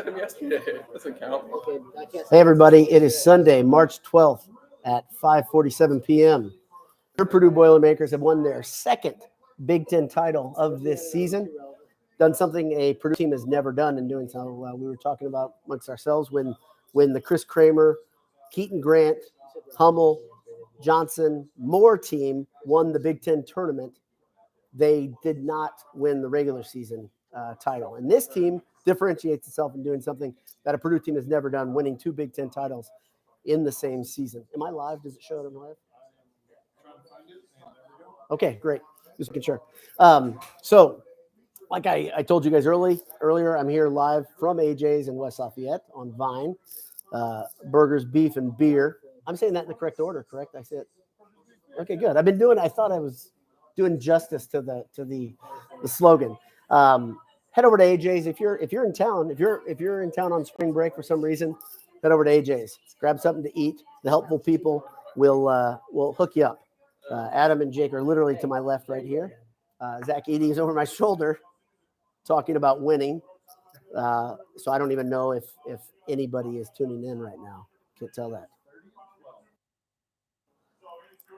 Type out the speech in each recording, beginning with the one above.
Yesterday. Doesn't count. Hey, everybody. It is Sunday, March 12th at 5:47 p.m. Your Purdue Boilermakers have won their second Big Ten title of this season. Done something a Purdue team has never done in doing so. We were talking about amongst ourselves when the Chris Kramer, Keaton Grant, Hummel, Johnson, Moore team won the Big Ten tournament. They did not win the regular season title. And this team differentiates itself in doing something that a Purdue team has never done, winning two Big Ten titles in the same season. Am I live? Does it show that I'm live? Okay, great. Just making sure. So, like I told you guys earlier, I'm here live from AJ's in West Lafayette on Vine. Burgers, beef, and beer. I'm saying that in the correct order, correct? I said, okay, good. I thought I was doing justice to the slogan. Head over to AJ's if you're in town. If you're in town on spring break for some reason, head over to AJ's. Grab something to eat. The helpful people will hook you up. Adam and Jake are literally to my left right here. Zach Edey is over my shoulder, talking about winning. So I don't even know if anybody is tuning in right now. Can't tell that.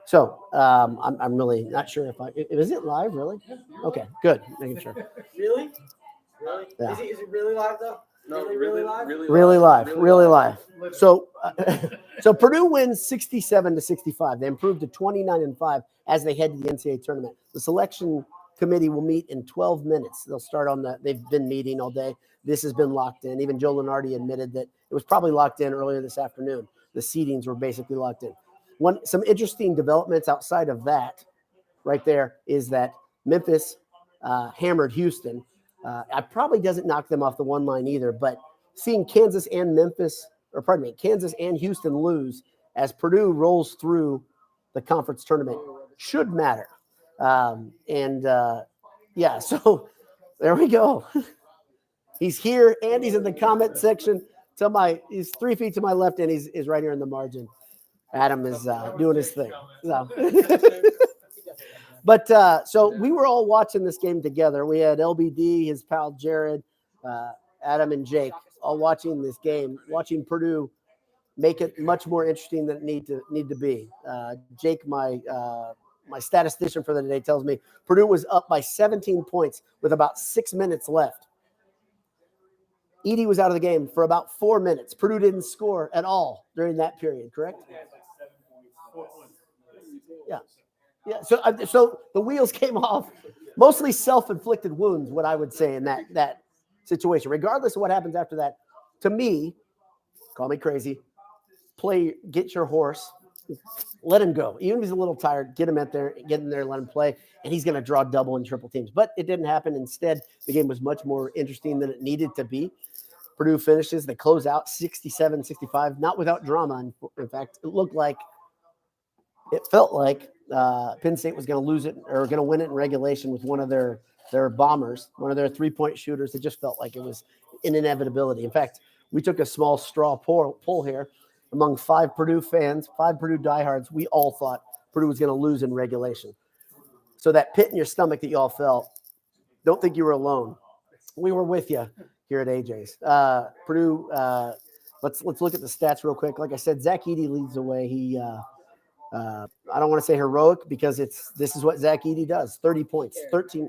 So I'm really not sure is it live really? Okay, good. Making sure. Really? Yeah. Is it really live though? No, really live? Really live. So Purdue wins 67-65. They improved to 29-5 as they head to the NCAA tournament. The selection committee will meet in 12 minutes. They'll start they've been meeting all day. This has been locked in. Even Joe Lunardi admitted that it was probably locked in earlier this afternoon. The seedings were basically locked in. Some interesting developments outside of that right there is that Memphis hammered Houston. I probably doesn't knock them off the one line either, but seeing Kansas and Houston lose as Purdue rolls through the conference tournament should matter. So there we go. He's here and he's in the comment section. He's 3 feet to my left and he's right here in the margin. Adam is doing his thing. So we were all watching this game together. We had LBD, his pal Jared, Adam, and Jake all watching this game, watching Purdue make it much more interesting than it need to be. Jake, my statistician for the day, tells me Purdue was up by 17 points with about 6 minutes left. Edey was out of the game for about 4 minutes. Purdue didn't score at all during that period, correct? Yeah. So the wheels came off. Mostly self-inflicted wounds, what I would say in that situation. Regardless of what happens after that, to me, call me crazy, get your horse, let him go. Even if he's a little tired, get him in there, let him play, and he's going to draw double and triple teams. But it didn't happen. Instead, the game was much more interesting than it needed to be. Purdue finishes. They close out 67-65, not without drama. In fact, it felt like Penn State was going to lose it or going to win it in regulation with one of their bombers, one of their three-point shooters. It just felt like it was an inevitability. In fact, we took a small straw poll here among 5 Purdue fans, 5 Purdue diehards. We all thought Purdue was going to lose in regulation. So that pit in your stomach that you all felt, don't think you were alone. We were with you here at AJ's. Purdue, let's look at the stats real quick. Like I said, Zach Edey leads the way. I don't want to say heroic because this is what Zach Edey does. 30 points, 13,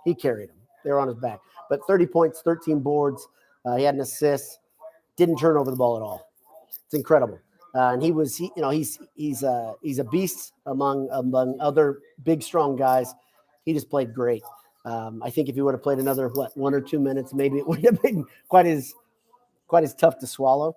He carried them. They were on his back. But 30 points, 13 boards. He had an assist. Didn't turn over the ball at all. It's incredible. And he's a beast among other big, strong guys. He just played great. I think if he would have played another 1 or 2 minutes, maybe it would have been quite as tough to swallow.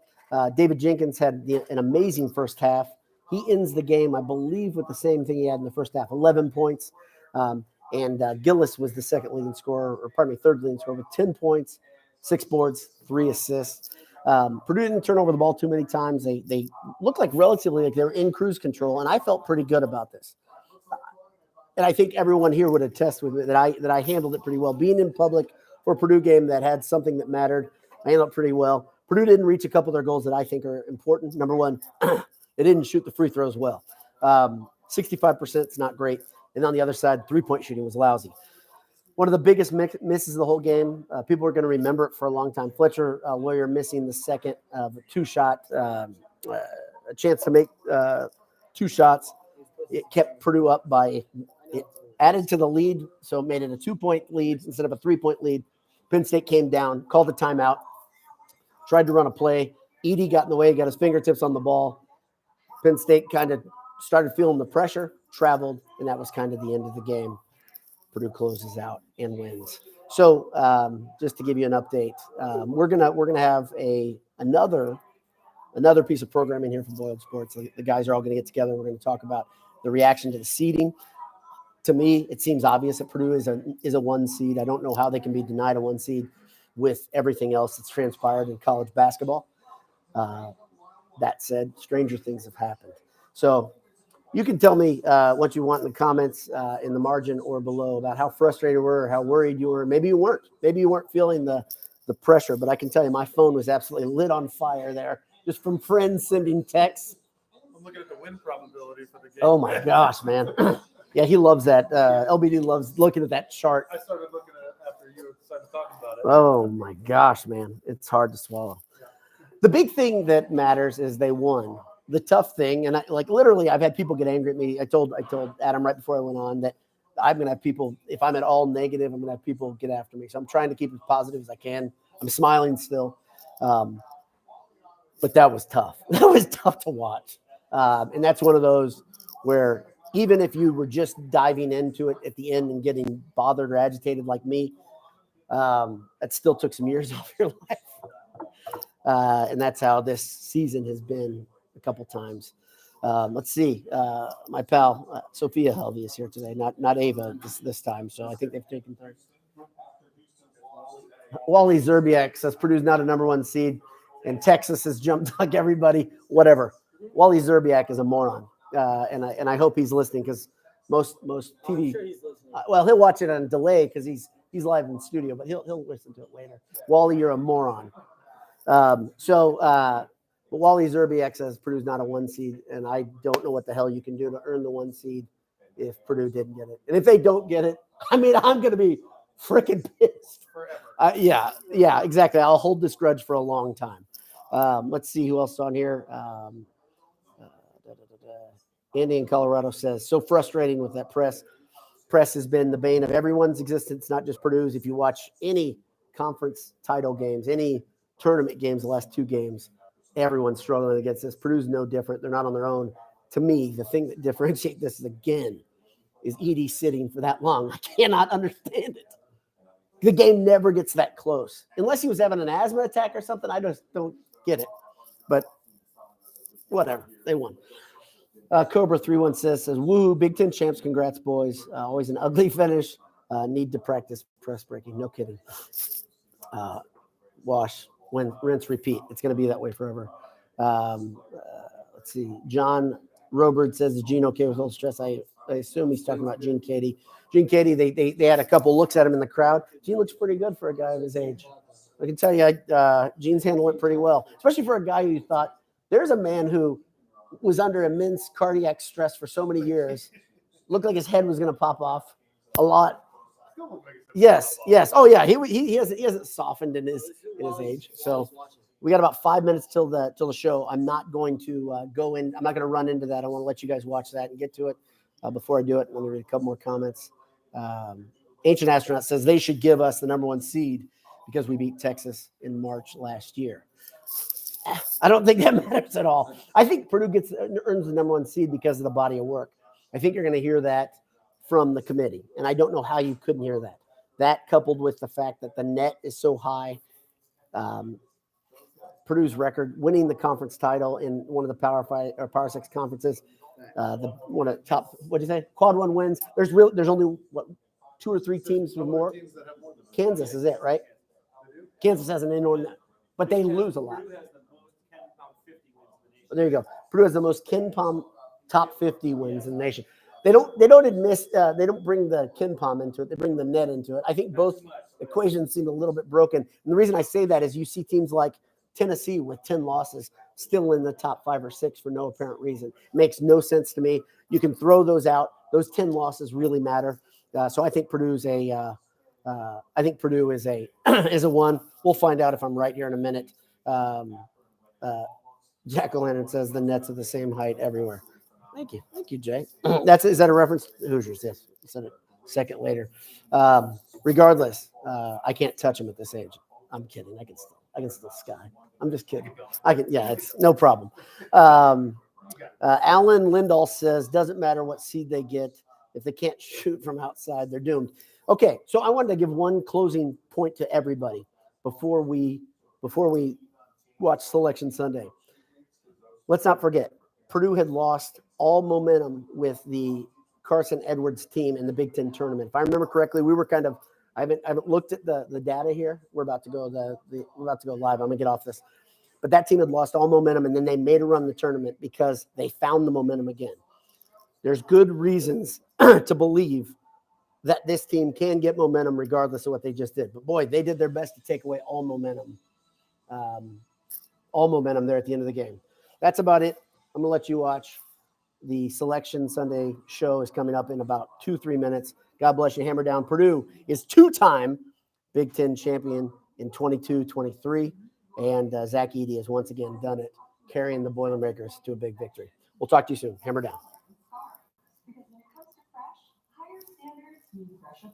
David Jenkins had an amazing first half. He ends the game, I believe, with the same thing he had in the first half, 11 points. And Gillis was the third leading scorer with 10 points, 6 boards, 3 assists. Purdue didn't turn over the ball too many times. They looked like relatively like they were in cruise control, and I felt pretty good about this. And I think everyone here would attest with me that I handled it pretty well. Being in public for a Purdue game that had something that mattered, I handled it pretty well. Purdue didn't reach a couple of their goals that I think are important. Number one, they didn't shoot the free throws well. 65% is not great. And on the other side, three-point shooting was lousy. One of the biggest misses of the whole game. People are going to remember it for a long time. Fletcher Lawyer missing the second of a two-shot, a chance to make 2 shots. It kept Purdue up by it added to the lead, so it made it a 2-point lead instead of a 3-point lead. Penn State came down, called the timeout, tried to run a play. Edey got in the way, got his fingertips on the ball. Penn State kind of started feeling the pressure, traveled, and that was kind of the end of the game. Purdue closes out and wins. So just to give you an update, we're gonna have another piece of programming here from Boiled Sports. The guys are all going to get together. We're going to talk about the reaction to the seeding. To me, it seems obvious that Purdue is a 1 seed. I don't know how they can be denied a 1 seed with everything else that's transpired in college basketball. That said, stranger things have happened. So you can tell me what you want in the comments in the margin or below about how frustrated you were, how worried you were. Maybe you weren't. Maybe you weren't feeling the pressure, but I can tell you my phone was absolutely lit on fire there just from friends sending texts. I'm looking at the win probability for the game. Oh, my gosh, man. Yeah, he loves that. LBD loves looking at that chart. I started looking at it after you started talking about it. Oh, my gosh, man. It's hard to swallow. The big thing that matters is they won. The tough thing, and literally, I've had people get angry at me. I told Adam right before I went on that I'm going to have people, if I'm at all negative, I'm going to have people get after me. So I'm trying to keep as positive as I can. I'm smiling still. But that was tough. That was tough to watch. And that's one of those where even if you were just diving into it at the end and getting bothered or agitated like me, that still took some years off your life. And that's how this season has been a couple times. Let's see. My pal, Sophia Helvey is here today, not Ava this time. So I think they've taken third. Wally Zerbiak says Purdue's not a number 1 seed, and Texas has jumped like everybody. Whatever. Wally Zerbiak is a moron, and I hope he's listening because most TV. I'm sure he's listening. Well, he'll watch it on delay because he's live in the studio, but he'll listen to it later. Wally, you're a moron. But Wally Zerbiak says Purdue's not a 1 seed, and I don't know what the hell you can do to earn the 1 seed if Purdue didn't get it. And if they don't get it, I mean, I'm going to be freaking pissed. Forever. Yeah, exactly. I'll hold this grudge for a long time. Let's see who else is on here. Andy in Colorado says, so frustrating with that press. Press has been the bane of everyone's existence, not just Purdue's. If you watch any conference title games, any tournament games, the last 2 games, everyone's struggling against this. Purdue's no different. They're not on their own. To me, the thing that differentiates this is Edey sitting for that long. I cannot understand it. The game never gets that close. Unless he was having an asthma attack or something, I just don't get it. But whatever. They won. Cobra 316 says, woohoo, Big Ten champs. Congrats, boys. Always an ugly finish. Need to practice press breaking. No kidding. Wash, rinse, repeat. It's going to be that way forever. Let's see. John Robert says, is Gene okay with all stress? I assume he's talking about Gene Katie. Gene Katie, they had a couple looks at him in the crowd. Gene looks pretty good for a guy of his age. I can tell you, Gene's handled it pretty well, especially for a guy who thought there's a man who was under immense cardiac stress for so many years. Looked like his head was going to pop off a lot. Yes. Oh yeah, he hasn't softened in his age. So we got about 5 minutes till the show. I'm not going to go in. I'm not going to run into that. I want to let you guys watch that and get to it. Before I do it, let me read a couple more comments. Ancient Astronaut says they should give us the number 1 seed because we beat Texas in March last year. I don't think that matters at all. I think Purdue earns the number 1 seed because of the body of work. I think you're going to hear that from the committee, and I don't know how you couldn't hear that. That coupled with the fact that the net is so high, Purdue's record, winning the conference title in one of the Power 6 conferences, one of the top, what do you say? Quad 1 wins. There's only 2 or 3 teams with more. Kansas is it, right? Kansas has an inordinate, but they lose a lot. There you go. Purdue has the most KenPom top 50 wins in the nation. They don't bring the KenPom into it. They bring the net into it. I think both equations seem a little bit broken. And the reason I say that is you see teams like Tennessee with 10 losses still in the top 5 or 6 for no apparent reason. Makes no sense to me. You can throw those out. Those 10 losses really matter. So I think Purdue's a I think Purdue is a is a one. We'll find out if I'm right here in a minute. Jack O'Lantern says the nets are the same height everywhere. Thank you, Jay. Is that a reference to Hoosiers? Yes, I said it a second later. Regardless, I can't touch him at this age. I'm kidding. I can still sky. I'm just kidding. It's no problem. Alan Lindahl says, doesn't matter what seed they get. If they can't shoot from outside, they're doomed. Okay, so I wanted to give one closing point to everybody before we watch Selection Sunday. Let's not forget, Purdue had lost all momentum with the Carson Edwards team in the Big Ten tournament. If I remember correctly, we were kind of I haven't looked at the data here. We're about to go we're about to go live. I'm gonna get off this. But that team had lost all momentum, and then they made a run the tournament because they found the momentum again. There's good reasons to believe that this team can get momentum regardless of what they just did. But boy, they did their best to take away all momentum there at the end of the game. That's about it. I'm gonna let you watch. The Selection Sunday show is coming up in about 2-3 minutes. God bless you. Hammer down. Purdue is 2-time Big Ten champion in 22-23. And Zach Edey has once again done it, carrying the Boilermakers to a big victory. We'll talk to you soon. Hammer down.